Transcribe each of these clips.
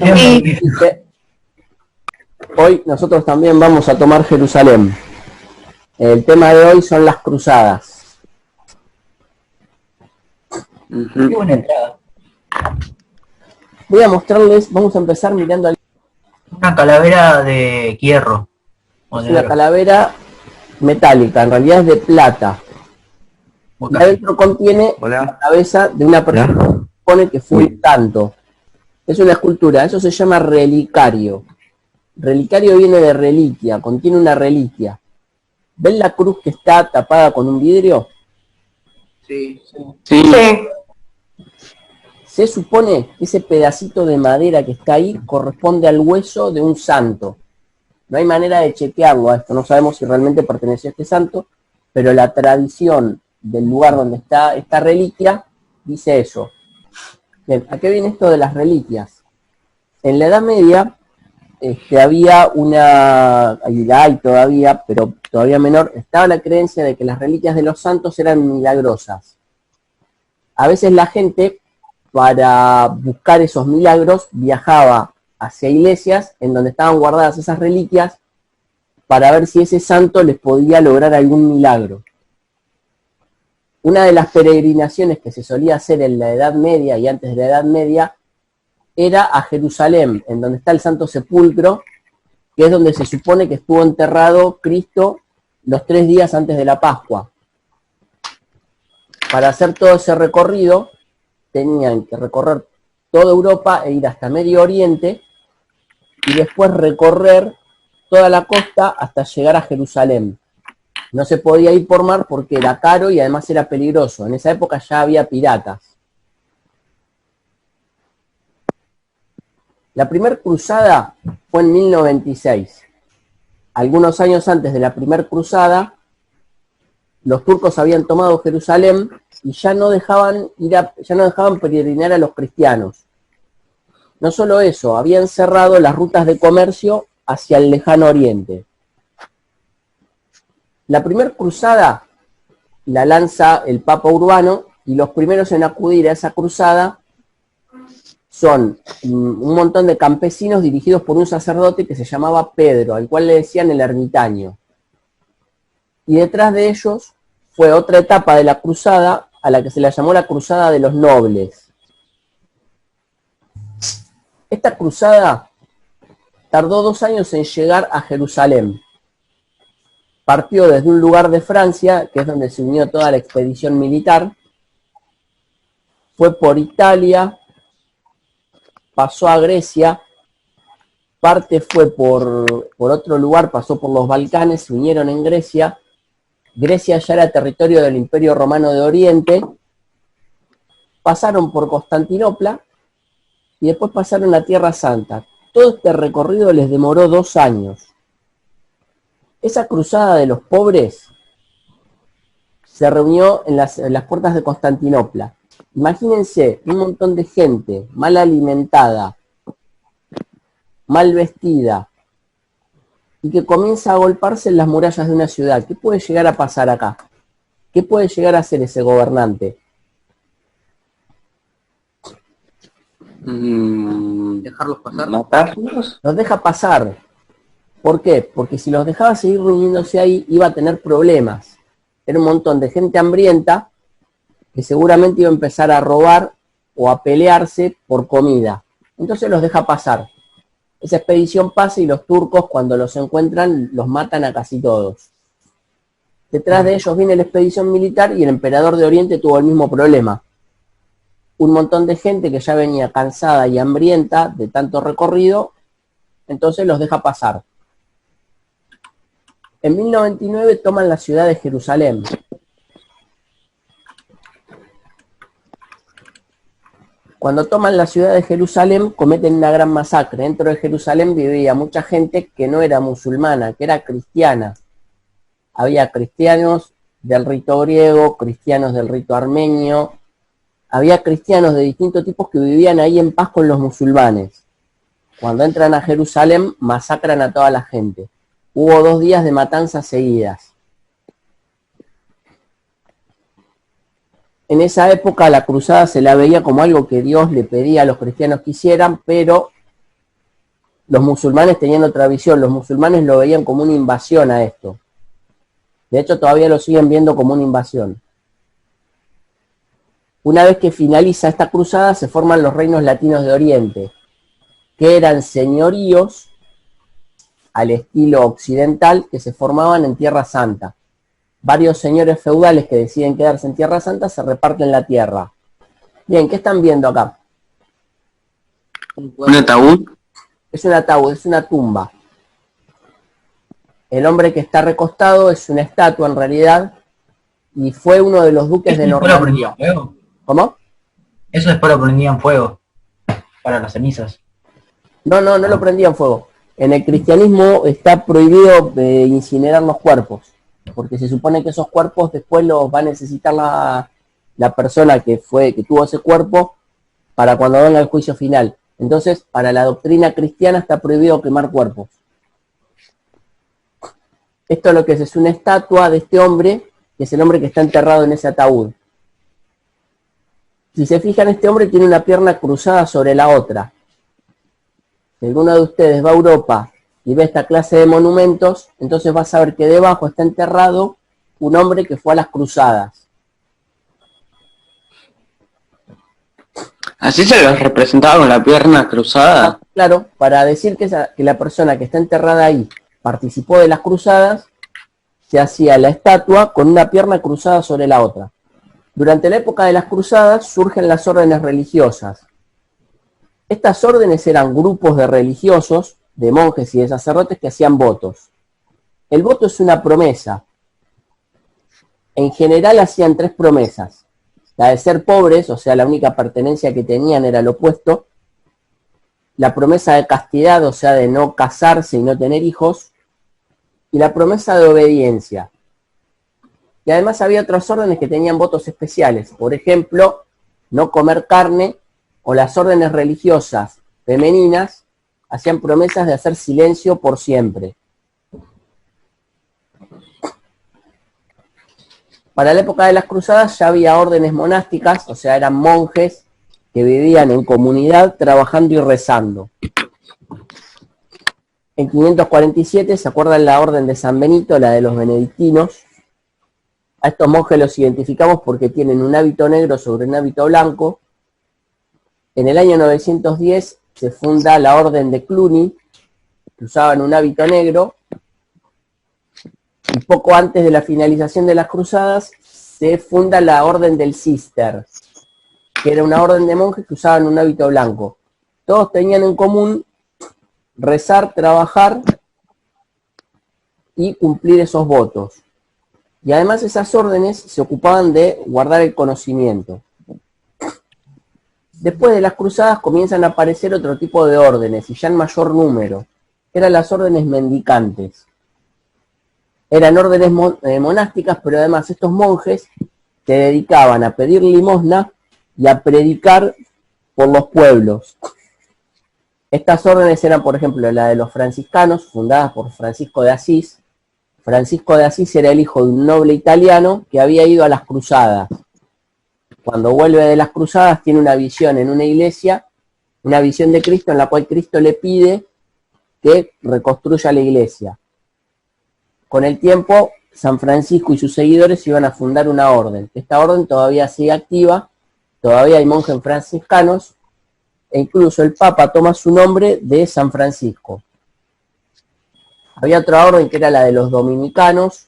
Dice, hoy nosotros también vamos a tomar Jerusalén. El tema de hoy son las cruzadas. Qué buena entrada. Voy a mostrarles, vamos a empezar mirando una calavera de hierro. Es una calavera metálica, en realidad es de plata. Y adentro contiene la cabeza de una persona que se supone que fue un santo. Es una escultura, eso se llama relicario. Relicario viene de reliquia, contiene una reliquia. ¿Ven la cruz que está tapada con un vidrio? Sí. Se supone que ese pedacito de madera que está ahí corresponde al hueso de un santo. No hay manera de chequearlo a esto, no sabemos si realmente perteneció a este santo, pero la tradición del lugar donde está esta reliquia dice eso. Bien, ¿a qué viene esto de las reliquias? En la Edad Media había una, y la hay todavía, pero todavía menor, estaba la creencia de que las reliquias de los santos eran milagrosas. A veces la gente, para buscar esos milagros, viajaba hacia iglesias en donde estaban guardadas esas reliquias para ver si ese santo les podía lograr algún milagro. Una de las peregrinaciones que se solía hacer en la Edad Media y antes de la Edad Media era a Jerusalén, en donde está el Santo Sepulcro, que es donde se supone que estuvo enterrado Cristo los 3 días antes de la Pascua. Para hacer todo ese recorrido, tenían que recorrer toda Europa e ir hasta Medio Oriente, y después recorrer toda la costa hasta llegar a Jerusalén. No se podía ir por mar porque era caro y además era peligroso. En esa época ya había piratas. La primera cruzada fue en 1096. Algunos años antes de la primera cruzada, los turcos habían tomado Jerusalén y ya no dejaban peregrinar a los cristianos. No solo eso, habían cerrado las rutas de comercio hacia el lejano oriente. La primera cruzada la lanza el Papa Urbano y los primeros en acudir a esa cruzada son un montón de campesinos dirigidos por un sacerdote que se llamaba Pedro, al cual le decían el ermitaño. Y detrás de ellos fue otra etapa de la cruzada a la que se la llamó la Cruzada de los Nobles. Esta cruzada tardó 2 años en llegar a Jerusalén. Partió desde un lugar de Francia, que es donde se unió toda la expedición militar, fue por Italia, pasó a Grecia, parte fue por otro lugar, pasó por los Balcanes, se unieron en Grecia. Grecia ya era territorio del Imperio Romano de Oriente, pasaron por Constantinopla y después pasaron a Tierra Santa. Todo este recorrido les demoró 2 años. Esa cruzada de los pobres se reunió en las puertas de Constantinopla. Imagínense un montón de gente mal alimentada, mal vestida, y que comienza a golparse en las murallas de una ciudad. ¿Qué puede llegar a pasar acá? ¿Qué puede llegar a hacer ese gobernante? ¿Dejarlos pasar? ¿Matarlos? Los deja pasar. ¿Por qué? Porque si los dejaba seguir reuniéndose ahí, iba a tener problemas. Era un montón de gente hambrienta que seguramente iba a empezar a robar o a pelearse por comida. Entonces los deja pasar. Esa expedición pasa y los turcos, cuando los encuentran, los matan a casi todos. Detrás de ellos viene la expedición militar y el emperador de Oriente tuvo el mismo problema. Un montón de gente que ya venía cansada y hambrienta de tanto recorrido, entonces los deja pasar. En 1099 toman la ciudad de Jerusalén. Cuando toman la ciudad de Jerusalén, cometen una gran masacre. Dentro de Jerusalén vivía mucha gente que no era musulmana, que era cristiana. Había cristianos del rito griego, cristianos del rito armenio. Había cristianos de distintos tipos que vivían ahí en paz con los musulmanes. Cuando entran a Jerusalén, masacran a toda la gente. Hubo 2 días de matanzas seguidas. En esa época la cruzada se la veía como algo que Dios le pedía a los cristianos que hicieran, pero los musulmanes tenían otra visión, los musulmanes lo veían como una invasión a esto. De hecho, todavía lo siguen viendo como una invasión. Una vez que finaliza esta cruzada, se forman los reinos latinos de Oriente, que eran señoríos al estilo occidental que se formaban en Tierra Santa. Varios señores feudales que deciden quedarse en Tierra Santa se reparten la tierra. Bien, ¿qué están viendo acá? ¿Un ataúd? Es un ataúd, es una tumba. El hombre que está recostado es una estatua en realidad y fue uno de los duques de ¿Después lo Normandía. prendían fuego? ¿Cómo? Eso después lo prendían fuego para las cenizas. No lo prendían fuego. En el cristianismo está prohibido incinerar los cuerpos, porque se supone que esos cuerpos después los va a necesitar la persona que tuvo ese cuerpo para cuando venga el juicio final. Entonces, para la doctrina cristiana está prohibido quemar cuerpos. Esto es lo que es una estatua de este hombre, que es el hombre que está enterrado en ese ataúd. Si se fijan, este hombre tiene una pierna cruzada sobre la otra. Si alguno de ustedes va a Europa y ve esta clase de monumentos, entonces va a saber que debajo está enterrado un hombre que fue a las cruzadas. ¿Así se los representaba con la pierna cruzada? Claro, para decir que la persona que está enterrada ahí participó de las cruzadas, se hacía la estatua con una pierna cruzada sobre la otra. Durante la época de las cruzadas surgen las órdenes religiosas. Estas órdenes eran grupos de religiosos, de monjes y de sacerdotes que hacían votos. El voto es una promesa. En general hacían 3 promesas. La de ser pobres, o sea, la única pertenencia que tenían era lo opuesto. La promesa de castidad, o sea, de no casarse y no tener hijos. Y la promesa de obediencia. Y además había otras órdenes que tenían votos especiales. Por ejemplo, no comer carne, o las órdenes religiosas femeninas hacían promesas de hacer silencio por siempre. Para la época de las cruzadas ya había órdenes monásticas, o sea, eran monjes que vivían en comunidad trabajando y rezando. En 547 se acuerdan la orden de San Benito, la de los benedictinos. A estos monjes los identificamos porque tienen un hábito negro sobre un hábito blanco. En el año 910 se funda la orden de Cluny, que usaban un hábito negro. Y poco antes de la finalización de las cruzadas se funda la orden del Cister, que era una orden de monjes que usaban un hábito blanco. Todos tenían en común rezar, trabajar y cumplir esos votos. Y además esas órdenes se ocupaban de guardar el conocimiento. Después de las cruzadas comienzan a aparecer otro tipo de órdenes, y ya en mayor número. Eran las órdenes mendicantes. Eran órdenes monásticas, pero además estos monjes se dedicaban a pedir limosna y a predicar por los pueblos. Estas órdenes eran, por ejemplo, la de los franciscanos, fundadas por Francisco de Asís. Francisco de Asís era el hijo de un noble italiano que había ido a las cruzadas. Cuando vuelve de las cruzadas tiene una visión en una iglesia, una visión de Cristo en la cual Cristo le pide que reconstruya la iglesia. Con el tiempo, San Francisco y sus seguidores iban a fundar una orden. Esta orden todavía sigue activa, todavía hay monjes franciscanos, e incluso el Papa toma su nombre de San Francisco. Había otra orden que era la de los dominicanos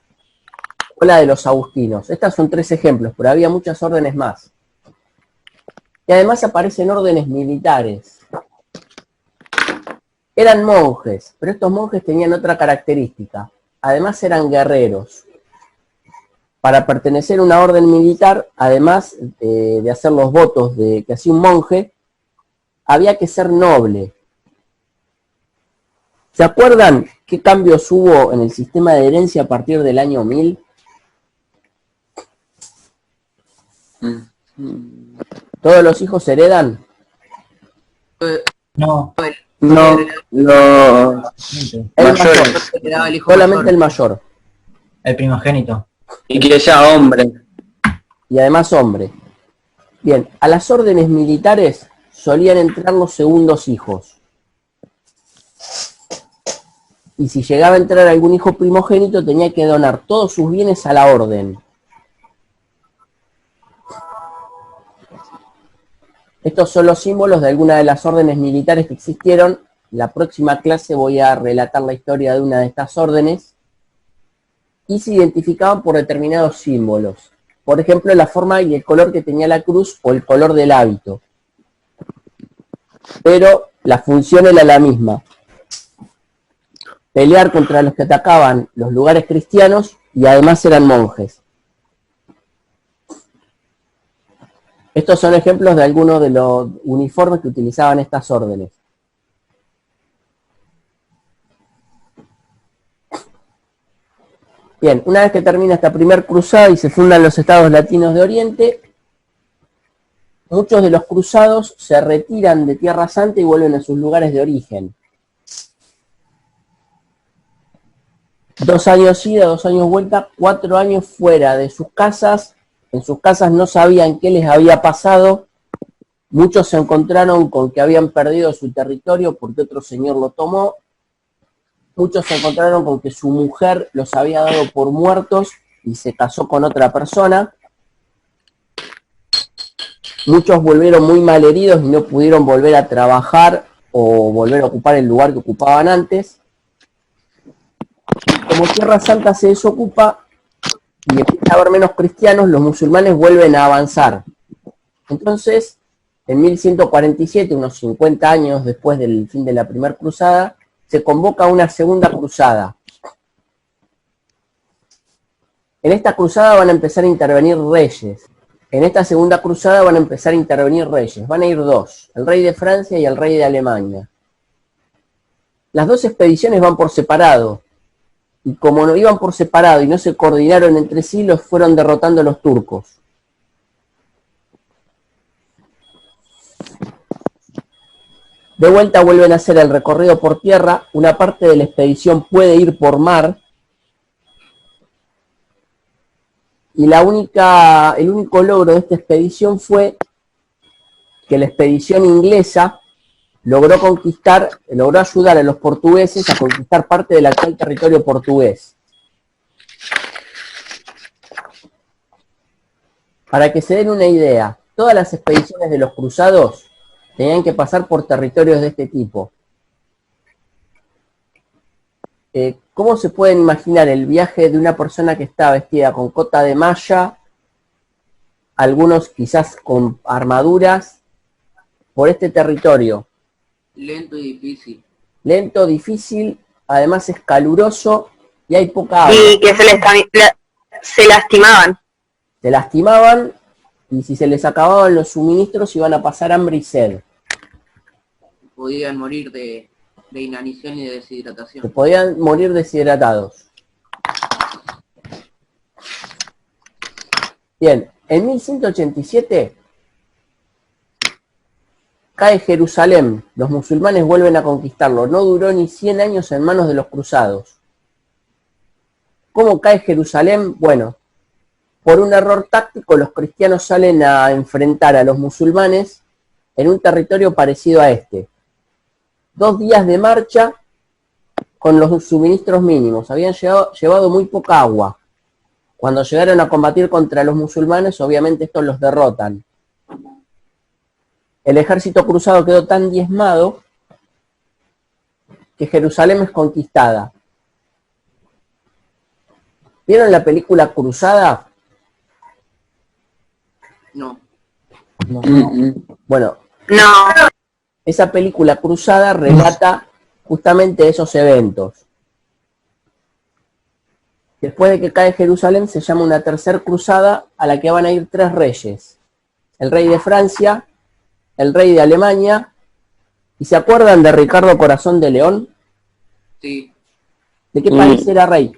o la de los agustinos. Estas son 3 ejemplos, pero había muchas órdenes más. Y además aparecen órdenes militares. Eran monjes, pero estos monjes tenían otra característica. Además eran guerreros. Para pertenecer a una orden militar, además de hacer los votos que hacía un monje, había que ser noble. ¿Se acuerdan qué cambios hubo en el sistema de herencia a partir del año 1000? ¿Todos los hijos heredan? No. No, los El mayores. mayor, solamente el mayor. El primogénito. Y que sea hombre. Y además hombre. Bien, a las órdenes militares solían entrar los segundos hijos. y si llegaba a entrar algún hijo primogénito tenía que donar todos sus bienes a la orden. Estos son los símbolos de algunas de las órdenes militares que existieron. En la próxima clase voy a relatar la historia de una de estas órdenes y se identificaban por determinados símbolos. Por ejemplo, la forma y el color que tenía la cruz o el color del hábito. Pero la función era la misma: pelear contra los que atacaban los lugares cristianos y además eran monjes. Estos son ejemplos de algunos de los uniformes que utilizaban estas órdenes. Bien, una vez que termina esta primera cruzada y se fundan los estados latinos de Oriente, muchos de los cruzados se retiran de Tierra Santa y vuelven a sus lugares de origen. 2 años ida, 2 años vuelta, 4 años fuera de sus casas. En sus casas no sabían qué les había pasado. Muchos se encontraron con que habían perdido su territorio porque otro señor lo tomó. Muchos se encontraron con que su mujer los había dado por muertos y se casó con otra persona. Muchos volvieron muy malheridos y no pudieron volver a trabajar o volver a ocupar el lugar que ocupaban antes. Como Tierra Santa se desocupa y empieza a haber menos cristianos, los musulmanes vuelven a avanzar. Entonces, en 1147, unos 50 años después del fin de la primera cruzada, se convoca una segunda cruzada. En esta cruzada van a empezar a intervenir reyes. En esta segunda cruzada van a empezar a intervenir reyes. Van a ir 2, el rey de Francia y el rey de Alemania. Las 2 expediciones van por separado. Y como no iban por separado y no se coordinaron entre sí, los fueron derrotando los turcos. De vuelta vuelven a hacer el recorrido por tierra. Una parte de la expedición puede ir por mar. Y el único logro de esta expedición fue que la expedición inglesa logró ayudar a los portugueses a conquistar parte del actual territorio portugués. Para que se den una idea, todas las expediciones de los cruzados tenían que pasar por territorios de este tipo. ¿Cómo se pueden imaginar el viaje de una persona que está vestida con cota de malla, algunos quizás con armaduras, por este territorio? Lento y difícil. Lento, difícil, además es caluroso y hay poca agua. Y que se lastimaban. Se lastimaban y si se les acababan los suministros iban a pasar hambre y sed. Podían morir de inanición y de deshidratación. Se podían morir deshidratados. Bien, en 1187 cae Jerusalén. Los musulmanes vuelven a conquistarlo. No duró ni 100 años en manos de los cruzados. ¿Cómo cae Jerusalén? Bueno, por un error táctico los cristianos salen a enfrentar a los musulmanes en un territorio parecido a este. 2 días de marcha con los suministros mínimos. Habían llevado muy poca agua. Cuando llegaron a combatir contra los musulmanes, obviamente estos los derrotan. El ejército cruzado quedó tan diezmado que Jerusalén es conquistada. ¿Vieron la película Cruzada? No. No. Bueno, No. esa película Cruzada relata justamente esos eventos. Después de que cae Jerusalén se llama una tercera cruzada a la que van a ir 3 reyes. El rey de Francia, el rey de Alemania, ¿y se acuerdan de Ricardo Corazón de León? Sí. ¿De qué país era rey?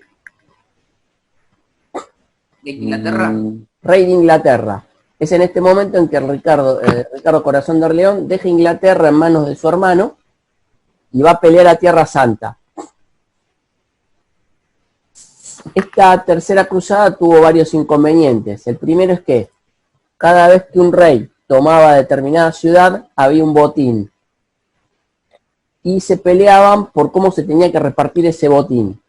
¿De Inglaterra? Rey de Inglaterra. Es en este momento en que Ricardo Corazón de León deja Inglaterra en manos de su hermano y va a pelear a Tierra Santa. Esta tercera cruzada tuvo varios inconvenientes. El primero es que cada vez que un rey tomaba determinada ciudad había un botín. y se peleaban por cómo se tenía que repartir ese botín.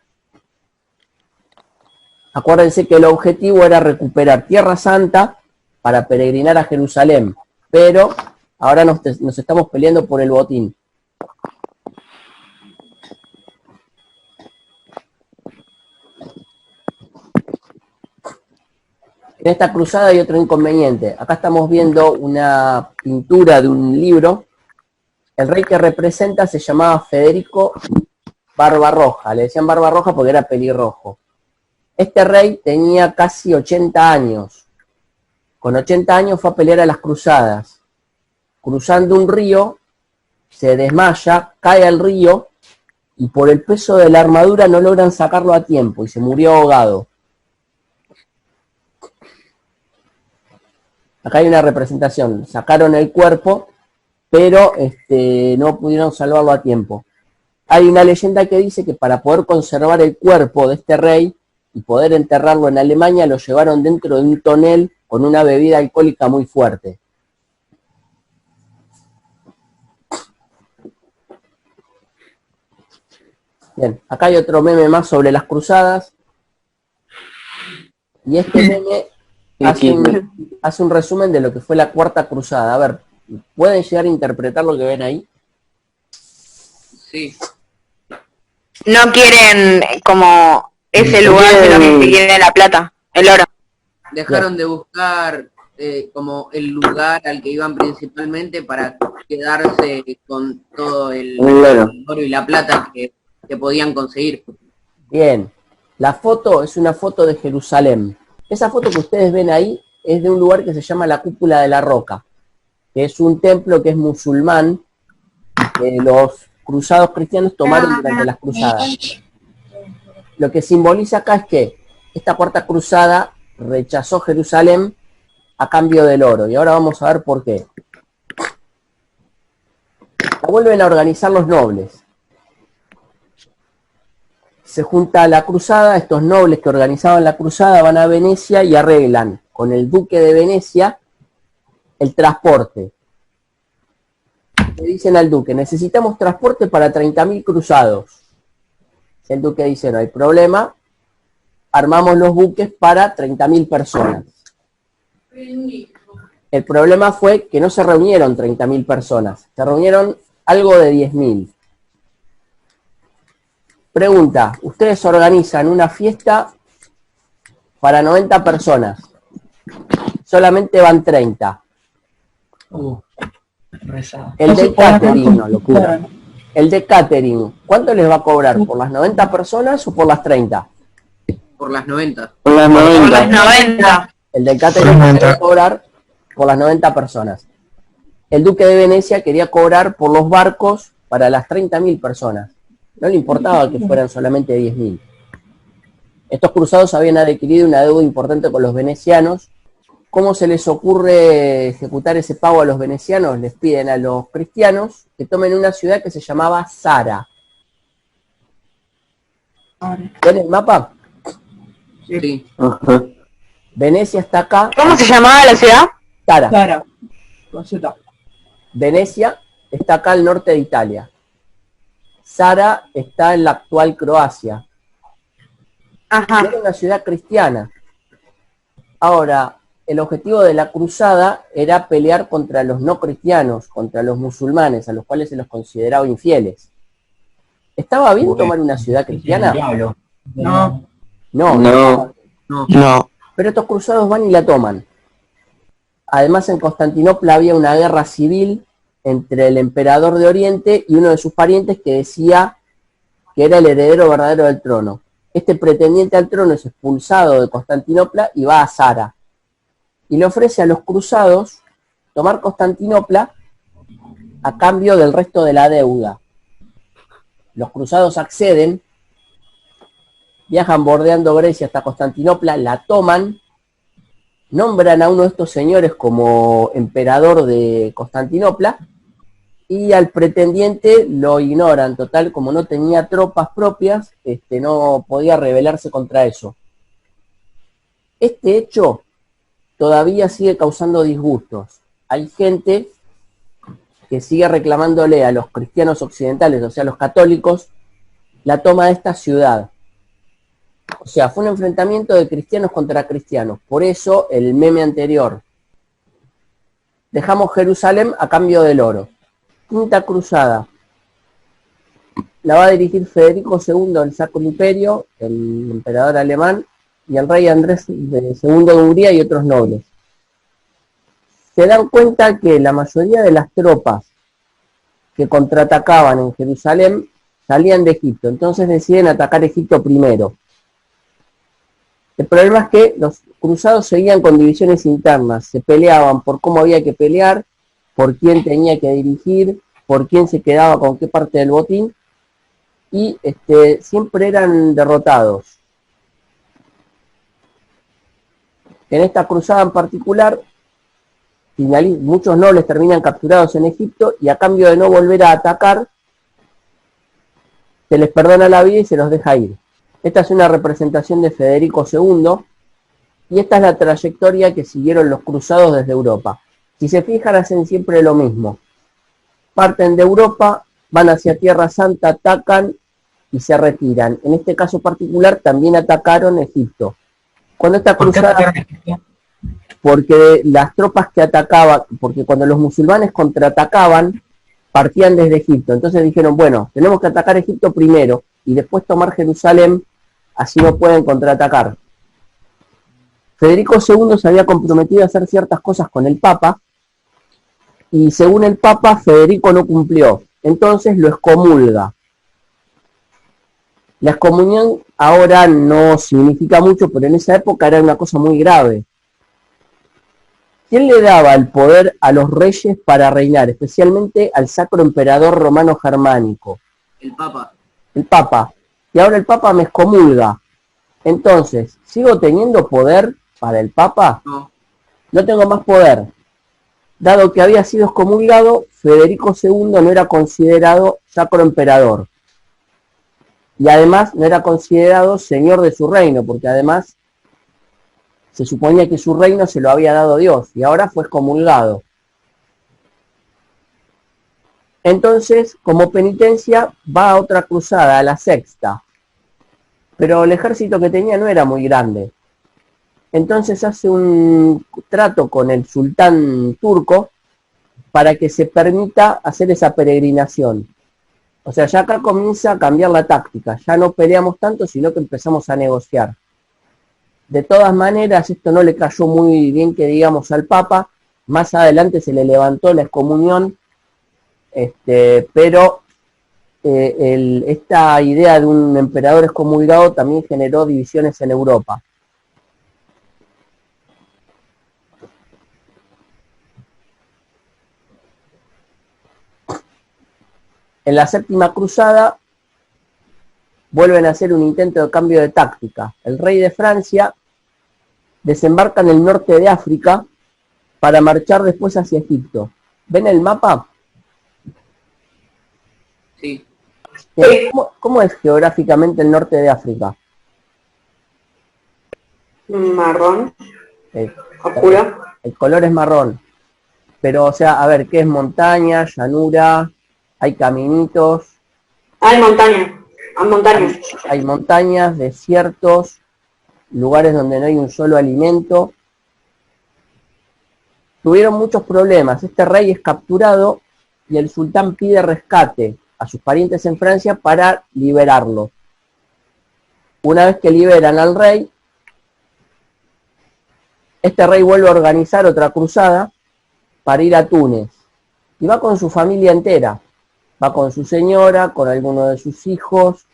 Acuérdense que el objetivo era recuperar Tierra Santa para peregrinar a Jerusalén, pero ahora nos estamos peleando por el botín. En esta cruzada hay otro inconveniente. Acá estamos viendo una pintura de un libro. El rey que representa se llamaba Federico Barbarroja. Le decían Barbarroja porque era pelirrojo. Este rey tenía casi 80 años. Con 80 años fue a pelear a las cruzadas. Cruzando un río, se desmaya, cae al río y por el peso de la armadura no logran sacarlo a tiempo y se murió ahogado. Acá hay una representación. Sacaron el cuerpo, pero no pudieron salvarlo a tiempo. Hay una leyenda que dice que para poder conservar el cuerpo de este rey y poder enterrarlo en Alemania, lo llevaron dentro de un tonel con una bebida alcohólica muy fuerte. Bien, acá hay otro meme más sobre las cruzadas. Y este meme hace un resumen de lo que fue la Cuarta Cruzada. A ver, ¿pueden llegar a interpretar lo que ven ahí? Sí. No quieren como ese lugar, sino que se quiere la plata, el oro. Dejaron de buscar como el lugar al que iban principalmente para quedarse con todo el oro y la plata que podían conseguir. Bien, la foto es una foto de Jerusalén. Esa foto que ustedes ven ahí es de un lugar que se llama la Cúpula de la Roca, que es un templo que es musulmán, que los cruzados cristianos tomaron durante las cruzadas. Lo que simboliza acá es que esta Cuarta Cruzada rechazó Jerusalén a cambio del oro, y ahora vamos a ver por qué. La vuelven a organizar los nobles. Se junta la cruzada, estos nobles que organizaban la cruzada van a Venecia y arreglan con el duque de Venecia el transporte. Le dicen al duque, necesitamos transporte para 30.000 cruzados. El duque dice, no hay problema, armamos los buques para 30.000 personas. El problema fue que no se reunieron 30.000 personas, se reunieron algo de 10.000. Pregunta, ustedes organizan una fiesta para 90 personas, solamente van 30. El de catering, no, locura. El de catering, ¿cuánto les va a cobrar? ¿Por las 90 personas o por las 30? Por las 90. Por las 90. Por las 90. El de catering va a cobrar por las 90 personas. El duque de Venecia quería cobrar por los barcos para las 30.000 personas. No le importaba que fueran solamente 10.000. Estos cruzados habían adquirido una deuda importante con los venecianos. ¿Cómo se les ocurre ejecutar ese pago a los venecianos? Les piden a los cristianos que tomen una ciudad que se llamaba Zara. ¿Ven el mapa? Sí. Ajá. Venecia está acá. ¿Cómo se llamaba la ciudad? Zara. Sara. Con Z. Venecia está acá al norte de Italia. Zara está en la actual Croacia. Ajá. Era una ciudad cristiana. Ahora, el objetivo de la cruzada era pelear contra los no cristianos, contra los musulmanes, a los cuales se los consideraba infieles. ¿Estaba bien tomar una ciudad cristiana? No. No. No. Pero estos cruzados van y la toman. Además, en Constantinopla había una guerra civil entre el emperador de Oriente y uno de sus parientes que decía que era el heredero verdadero del trono. Este pretendiente al trono es expulsado de Constantinopla y va a Zara. Y le ofrece a los cruzados tomar Constantinopla a cambio del resto de la deuda. Los cruzados acceden, viajan bordeando Grecia hasta Constantinopla, la toman, nombran a uno de estos señores como emperador de Constantinopla y al pretendiente lo ignoran. Total, como no tenía tropas propias, no podía rebelarse contra eso. Este hecho todavía sigue causando disgustos. Hay gente que sigue reclamándole a los cristianos occidentales, o sea, a los católicos, la toma de esta ciudad. O sea, fue un enfrentamiento de cristianos contra cristianos. Por eso el meme anterior. Dejamos Jerusalén a cambio del oro. Quinta Cruzada. La va a dirigir Federico II del Sacro Imperio, el emperador alemán, y el rey Andrés II de Hungría y otros nobles. Se dan cuenta que la mayoría de las tropas que contraatacaban en Jerusalén salían de Egipto, entonces deciden atacar Egipto primero. El problema es que los cruzados seguían con divisiones internas, se peleaban por cómo había que pelear, por quién tenía que dirigir, por quién se quedaba con qué parte del botín, y siempre eran derrotados. En esta cruzada en particular, muchos nobles terminan capturados en Egipto y a cambio de no volver a atacar, se les perdona la vida y se los deja ir. Esta es una representación de Federico II y esta es la trayectoria que siguieron los cruzados desde Europa. Si se fijan, hacen siempre lo mismo. Parten de Europa, van hacia Tierra Santa, atacan y se retiran. En este caso particular también atacaron Egipto. Cuando esta cruzada... Porque las tropas que atacaban, porque cuando los musulmanes contraatacaban, partían desde Egipto. Entonces dijeron, bueno, tenemos que atacar Egipto primero y después tomar Jerusalén, así no pueden contraatacar. Federico II se había comprometido a hacer ciertas cosas con el Papa, y según el Papa, Federico no cumplió. Entonces lo excomulga. La excomunión ahora no significa mucho, pero en esa época era una cosa muy grave. ¿Quién le daba el poder a los reyes para reinar? Especialmente al Sacro Emperador Romano Germánico. El Papa. El Papa. Y ahora el Papa me excomulga. Entonces, ¿sigo teniendo poder para el Papa? No. No tengo más poder. Dado que había sido excomulgado, Federico II no era considerado Sacro Emperador. Y además no era considerado señor de su reino, porque además se suponía que su reino se lo había dado Dios, y ahora fue excomulgado. Entonces, como penitencia, va a otra cruzada, a la sexta. Pero el ejército que tenía no era muy grande. Entonces hace un trato con el sultán turco para que se permita hacer esa peregrinación. O sea, ya acá comienza a cambiar la táctica. Ya no peleamos tanto, sino que empezamos a negociar. De todas maneras, esto no le cayó muy bien, que digamos, al Papa. Más adelante se le levantó la excomunión, pero esta idea de un emperador excomulgado también generó divisiones en Europa. En la séptima cruzada vuelven a hacer un intento de cambio de táctica. El rey de Francia desembarca en el norte de África para marchar después hacia Egipto. ¿Ven el mapa? Sí. ¿Cómo es geográficamente el norte de África? Marrón. Oscuro. El color es marrón. Pero, o sea, a ver, ¿qué es montaña, llanura? ¿Hay caminitos? Hay montañas. Hay montañas. Hay montañas, desiertos, lugares donde no hay un solo alimento. Tuvieron muchos problemas. Este rey es capturado y el sultán pide rescate a sus parientes en Francia para liberarlo. Una vez que liberan al rey, este rey vuelve a organizar otra cruzada para ir a Túnez. Y va con su familia entera. Va con su señora, con algunos de sus hijos,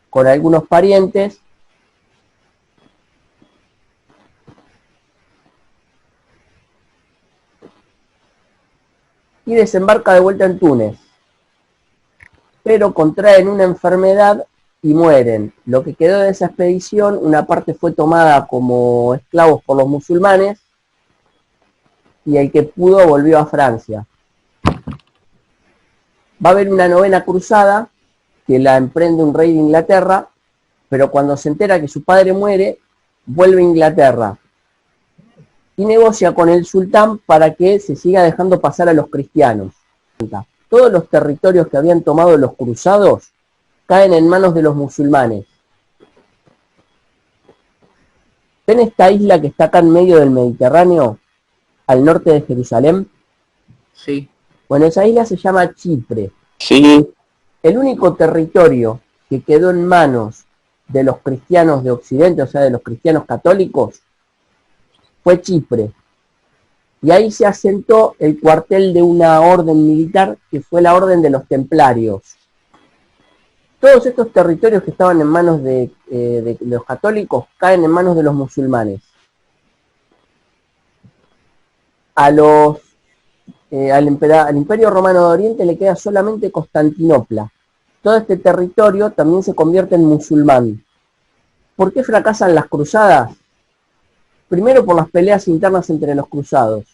con algunos parientes. Y desembarca de vuelta en Túnez. Pero contraen una enfermedad y mueren. Lo que quedó de esa expedición, una parte fue tomada como esclavos por los musulmanes y el que pudo volvió a Francia. Va a haber una novena cruzada que la emprende un rey de Inglaterra, pero cuando se entera que su padre muere, vuelve a Inglaterra y negocia con el sultán para que se siga dejando pasar a los cristianos. Todos los territorios que habían tomado los cruzados caen en manos de los musulmanes. ¿Ven esta isla que está acá en medio del Mediterráneo, al norte de Jerusalén? Sí. Bueno, esa isla se llama Chipre. Sí. El único territorio que quedó en manos de los cristianos de Occidente, o sea, de los cristianos católicos, fue Chipre. Y ahí se asentó el cuartel de una orden militar que fue la Orden de los Templarios. Todos estos territorios que estaban en manos de los católicos caen en manos de los musulmanes. Al Imperio Romano de Oriente le queda solamente Constantinopla. Todo este territorio también se convierte en musulmán. ¿Por qué fracasan las cruzadas? Primero por las peleas internas entre los cruzados.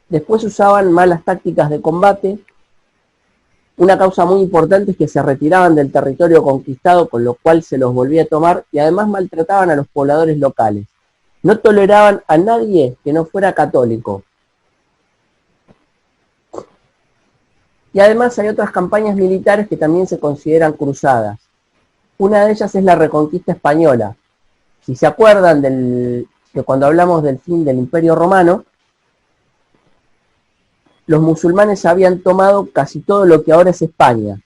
Después usaban malas tácticas de combate. Una causa muy importante es que se retiraban del territorio conquistado, con lo cual se los volvía a tomar, y además maltrataban a los pobladores locales. No toleraban a nadie que no fuera católico. Y además hay otras campañas militares que también se consideran cruzadas. Una de ellas es la Reconquista Española. Si se acuerdan de cuando hablamos del fin del Imperio Romano, los musulmanes habían tomado casi todo lo que ahora es España.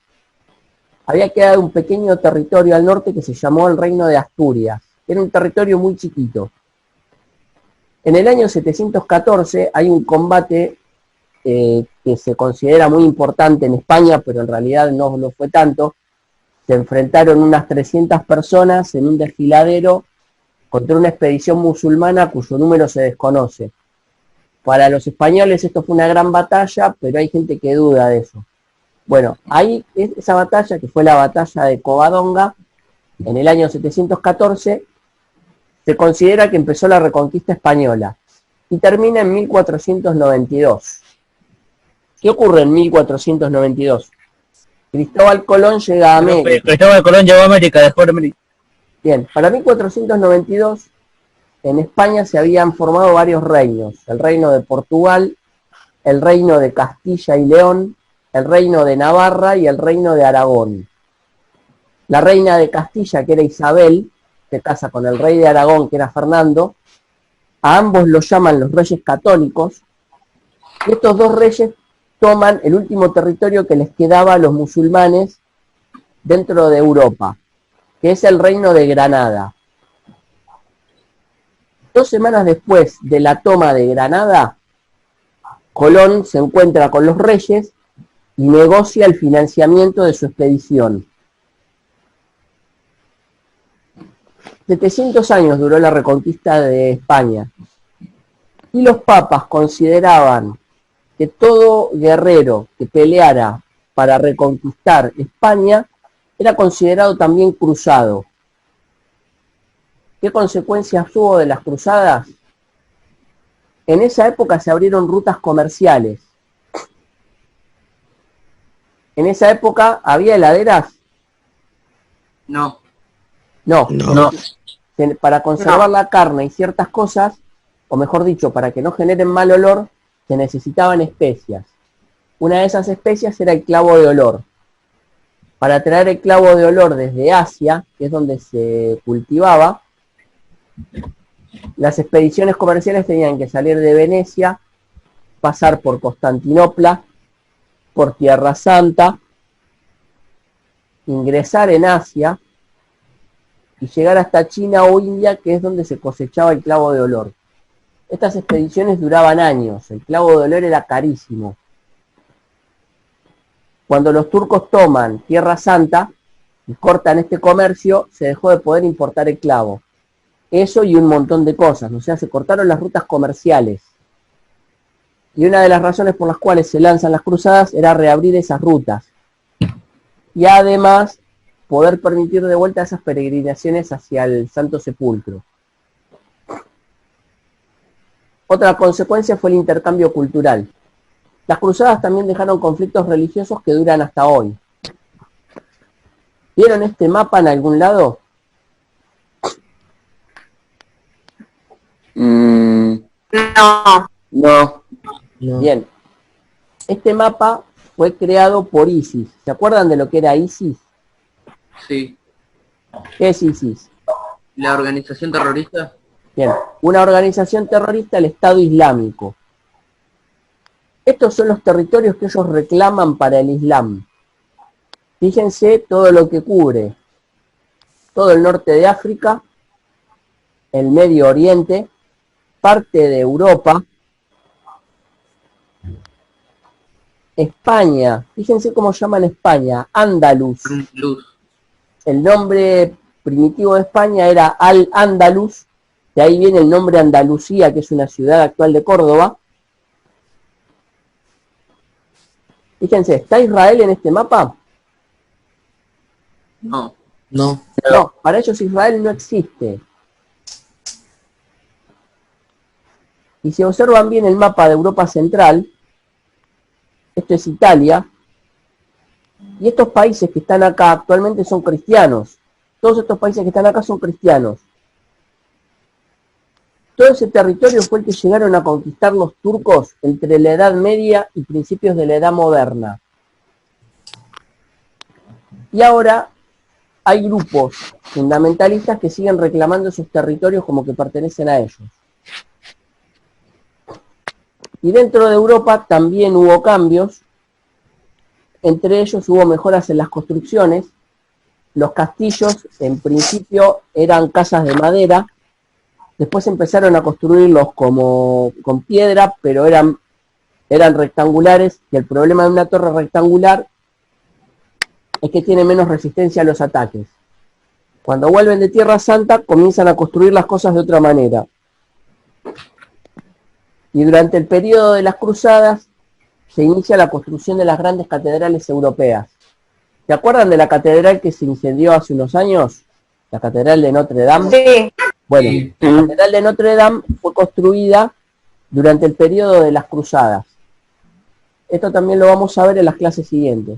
Había quedado un pequeño territorio al norte que se llamó el Reino de Asturias. Era un territorio muy chiquito. En el año 714 hay un combate que se considera muy importante en España, pero en realidad no lo fue tanto. Se enfrentaron unas 300 personas en un desfiladero contra una expedición musulmana cuyo número se desconoce. Para los españoles esto fue una gran batalla, pero hay gente que duda de eso. Bueno, ahí esa batalla, que fue la batalla de Covadonga, en el año 714, se considera que empezó la Reconquista Española y termina en 1492. ¿Qué ocurre en 1492? Cristóbal Colón llega a América. Cristóbal Colón llegó a América, después de América. Bien, para 1492 en España se habían formado varios reinos. El reino de Portugal, el reino de Castilla y León, el reino de Navarra y el reino de Aragón. La reina de Castilla, que era Isabel, se casa con el rey de Aragón, que era Fernando. A ambos los llaman los reyes católicos. Y estos dos reyes toman el último territorio que les quedaba a los musulmanes dentro de Europa, que es el reino de Granada. 2 semanas después de la toma de Granada, Colón se encuentra con los reyes y negocia el financiamiento de su expedición. 700 años duró la reconquista de España, y los papas consideraban que todo guerrero que peleara para reconquistar España era considerado también cruzado. ¿Qué consecuencias hubo de las cruzadas? En esa época se abrieron rutas comerciales. En esa época había heladeras. No. No. No. Para conservar la carne y ciertas cosas, o mejor dicho, para que no generen mal olor, se necesitaban especias. Una de esas especias era el clavo de olor. Para traer el clavo de olor desde Asia, que es donde se cultivaba, las expediciones comerciales tenían que salir de Venecia, pasar por Constantinopla, por Tierra Santa, ingresar en Asia y llegar hasta China o India, que es donde se cosechaba el clavo de olor. Estas expediciones duraban años, el clavo de olor era carísimo. Cuando los turcos toman Tierra Santa y cortan este comercio, se dejó de poder importar el clavo. Eso y un montón de cosas, o sea, se cortaron las rutas comerciales. Y una de las razones por las cuales se lanzan las cruzadas era reabrir esas rutas. Y además, poder permitir de vuelta esas peregrinaciones hacia el Santo Sepulcro. Otra consecuencia fue el intercambio cultural. Las cruzadas también dejaron conflictos religiosos que duran hasta hoy. ¿Vieron este mapa en algún lado? No. No. Bien. Este mapa fue creado por ISIS. ¿Se acuerdan de lo que era ISIS? Sí. ¿Qué es ISIS? ¿La organización terrorista? Bien, una organización terrorista, el Estado Islámico. Estos son los territorios que ellos reclaman para el Islam. Fíjense todo lo que cubre. Todo el norte de África, el Medio Oriente, parte de Europa, España. Fíjense cómo llaman España, Andalus. Luz. El nombre primitivo de España era Al-Ándalus, de ahí viene el nombre Andalucía, que es una ciudad actual de Córdoba. Fíjense, ¿está Israel en este mapa? No. No. No, para ellos Israel no existe. Y si observan bien el mapa de Europa Central, esto es Italia, y estos países que están acá actualmente son cristianos. Todos estos países que están acá son cristianos. Todo ese territorio fue el que llegaron a conquistar los turcos entre la Edad Media y principios de la Edad Moderna. Y ahora hay grupos fundamentalistas que siguen reclamando esos territorios como que pertenecen a ellos. Y dentro de Europa también hubo cambios. Entre ellos hubo mejoras en las construcciones. Los castillos en principio eran casas de madera. Después empezaron a construirlos como con piedra, pero eran rectangulares. Y el problema de una torre rectangular es que tiene menos resistencia a los ataques. Cuando vuelven de Tierra Santa comienzan a construir las cosas de otra manera. Y durante el periodo de las cruzadas se inicia la construcción de las grandes catedrales europeas. ¿Se acuerdan de la catedral que se incendió hace unos años? La catedral de Notre Dame. Sí. Bueno, la catedral de Notre Dame fue construida durante el periodo de las cruzadas. Esto también lo vamos a ver en las clases siguientes.